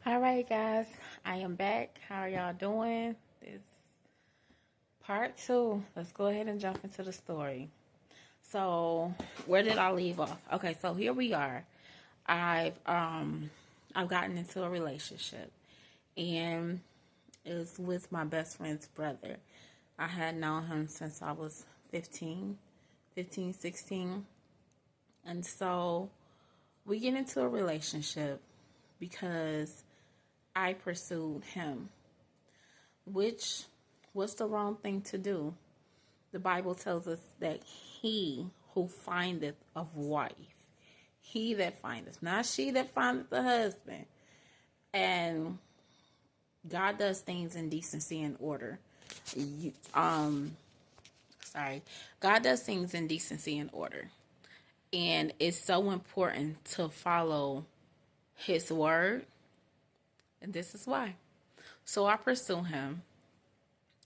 All right, guys, I am back. How are y'all doing? This part two. Let's go ahead and jump into the story. So, where did I leave off? Okay, so here we are. I've um I've gotten into a relationship, and it's with my best friend's brother. I had known him since I was 15, 16. And so we get into a relationship because I pursued him, which was the wrong thing to do. The Bible tells us that he who findeth a wife, he that findeth, not she that findeth the husband. And God does things in decency and order. You, um, God does things in decency and order. And it's so important to follow his word. And this is why. So I pursue him,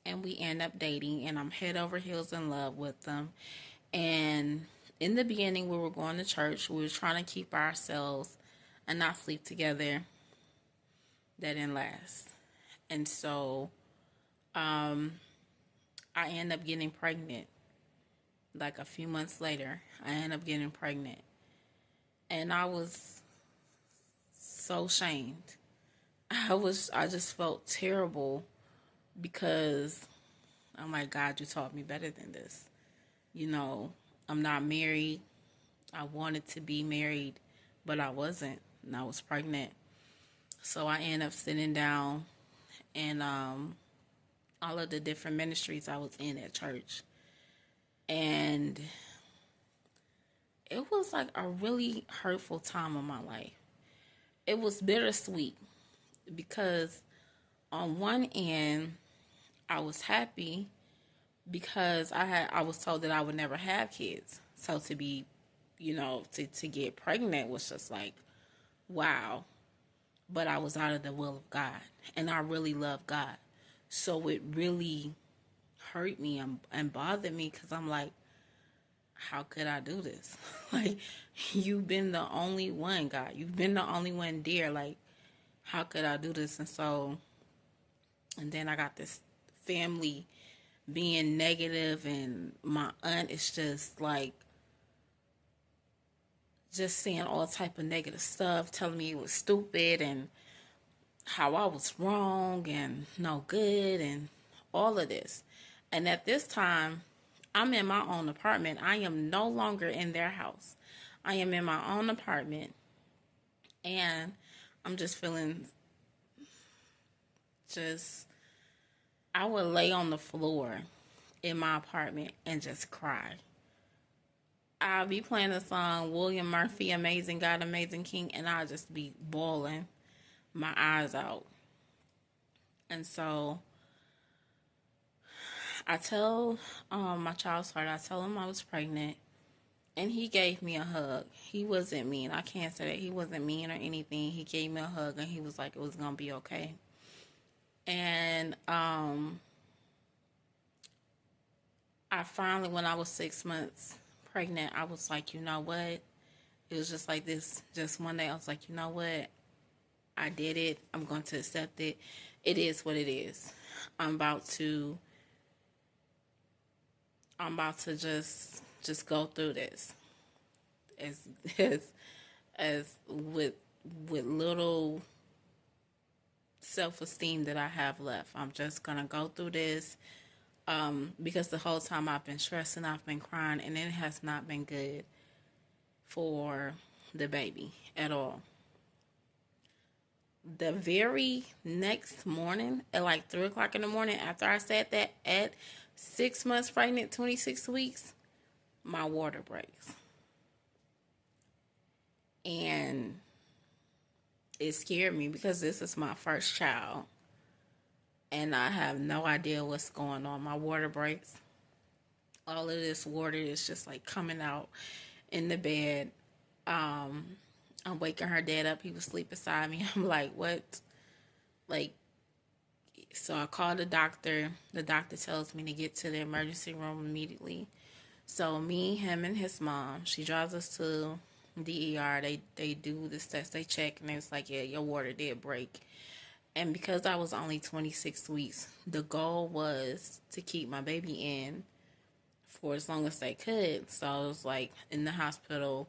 and we end up dating, and I'm head over heels in love with them. And in the beginning, we were going to church. We were trying to keep ourselves and not sleep together. That didn't last. And so I end up getting pregnant. Like a few months later, I end up getting pregnant. And I was so shamed. I just felt terrible because I'm like, God, you taught me better than this. You know, I'm not married. I wanted to be married, but I wasn't, and I was pregnant. So I ended up sitting down and all of the different ministries I was in at church. And it was like a really hurtful time of my life. It was bittersweet because on one end, I was happy because I was told that I would never have kids. So to be, to get pregnant was just like, wow. But I was out of the will of God, and I really love God. So it really hurt me and bothered me because I'm like, how could I do this? Like, you've been the only one, God. You've been the only one dear. Like, how could I do this? And then I got this family being negative, and my aunt is just like, just saying all type of negative stuff, telling me it was stupid and how I was wrong and no good and all of this. And at this time, I'm in my own apartment. I am no longer in their house. I am in my own apartment, and I'm just feeling just, I would lay on the floor in my apartment and just cry. I'll be playing the song William Murphy, Amazing God, Amazing King, and I'll just be bawling my eyes out. And so I tell my child's heart, I tell him I was pregnant, and he gave me a hug. He wasn't mean. I can't say that he wasn't mean or anything. He gave me a hug, and he was like, it was going to be okay. And I finally, when I was 6 months pregnant, I was like, you know what? It was just like this, just one day I was like, you know what? I did it. I'm going to accept it. It is what it is. I'm about to just go through this as as as with little self-esteem that I have left. I'm just gonna go through this because the whole time I've been stressing, I've been crying, and it has not been good for the baby at all. The very next morning, at like 3 o'clock in the morning, after I said that, at 6 months pregnant, 26 weeks, my water breaks. And it scared me because this is my first child. And I have no idea what's going on. My water breaks. All of this water is just like coming out in the bed. I'm waking her dad up. He was asleep beside me. I'm like, what? Like, so I called the doctor. The doctor tells me to get to the emergency room immediately. So me, him, and his mom, she drives us to DER, they do this test, they check, and it's like, yeah, your water did break. And because I was only 26 weeks, the goal was to keep my baby in for as long as they could. So I was like in the hospital,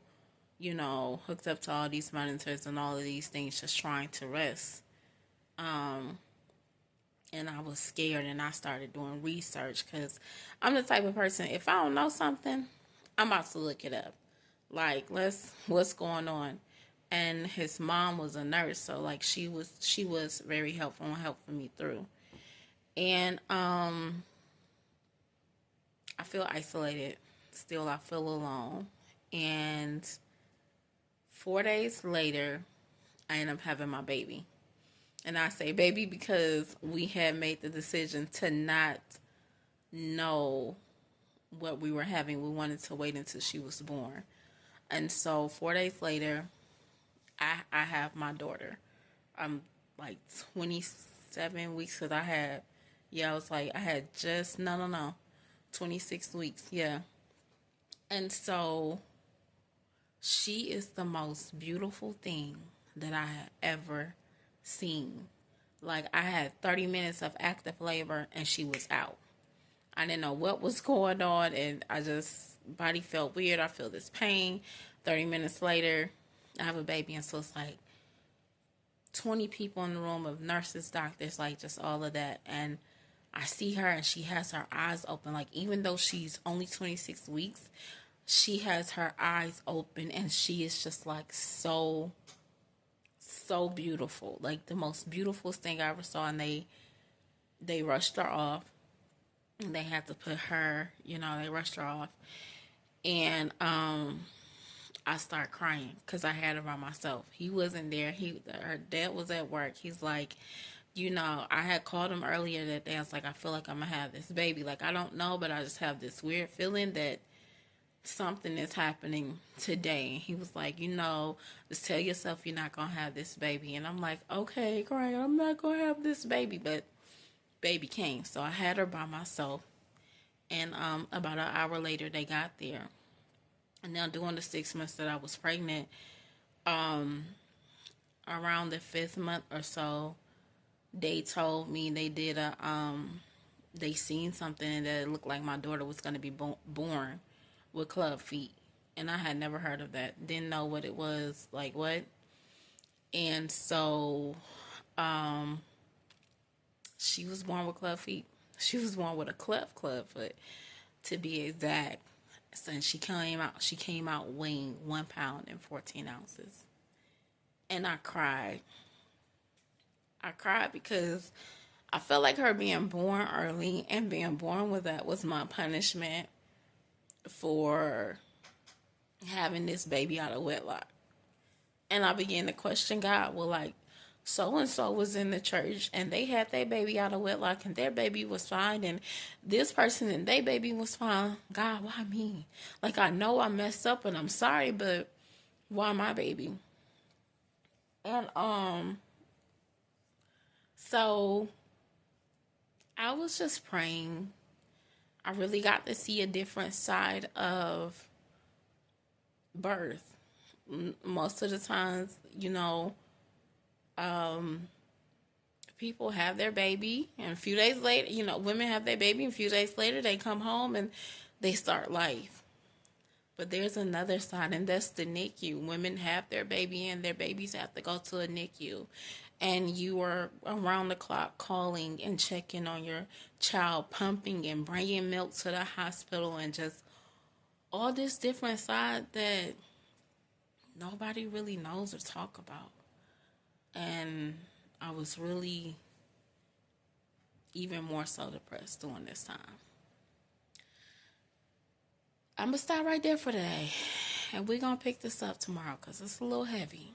hooked up to all these monitors and all of these things, just trying to rest. And I was scared, and I started doing research because I'm the type of person, if I don't know something, I'm about to look it up. Like, what's going on? And his mom was a nurse, so like she was very helpful and helping me through. And I feel isolated. Still, I feel alone. And 4 days later, I end up having my baby. And I say baby because we had made the decision to not know what we were having. We wanted to wait until she was born. And so 4 days later, I have my daughter. I'm like 27 weeks because I had just, no, 26 weeks, yeah. And so she is the most beautiful thing that I have ever seen. Like, I had 30 minutes of active labor and she was out. I didn't know what was going on, and body felt weird. I feel this pain. 30 minutes later, I have a baby, and so it's like 20 people in the room of nurses, doctors, like just all of that. And I see her, and she has her eyes open. Like, even though she's only 26 weeks, she has her eyes open, and she is just like so beautiful. Like the most beautiful thing I ever saw. And they rushed her off. And they had to put her, they rushed her off. And I start crying because I had her by myself. He wasn't there. Her dad was at work. He's like, I had called him earlier that day. I was like, I feel like I'm going to have this baby. Like, I don't know, but I just have this weird feeling that something is happening today. He was like, just tell yourself you're not going to have this baby. And I'm like, okay, crying, I'm not going to have this baby. But baby came. So I had her by myself. And about an hour later, they got there. And now during the 6 months that I was pregnant, around the 5th month or so, they told me they seen something that it looked like my daughter was going to be born with club feet. And I had never heard of that. Didn't know what it was, like what. And so, she was born with club feet. She was born with a club foot, to be exact. And she came out weighing 1 pound and 14 ounces. And I cried. I cried because I felt like her being born early and being born with that was my punishment for having this baby out of wedlock. And I began to question God. Well, like, so-and-so was in the church and they had their baby out of wedlock and their baby was fine, and this person and their baby was fine. God, why me? Like, I know I messed up and I'm sorry, but why my baby? And so I was just praying. I really got to see a different side of birth. Most of the times, people have their baby, and a few days later, women have their baby, and a few days later they come home and they start life. But there's another side, and that's the NICU. Women have their baby, and their babies have to go to a NICU. And you are around the clock calling and checking on your child, pumping and bringing milk to the hospital, and just all this different side that nobody really knows or talk about. And I was really even more so depressed during this time. I'm going to stop right there for today. And we're going to pick this up tomorrow because it's a little heavy.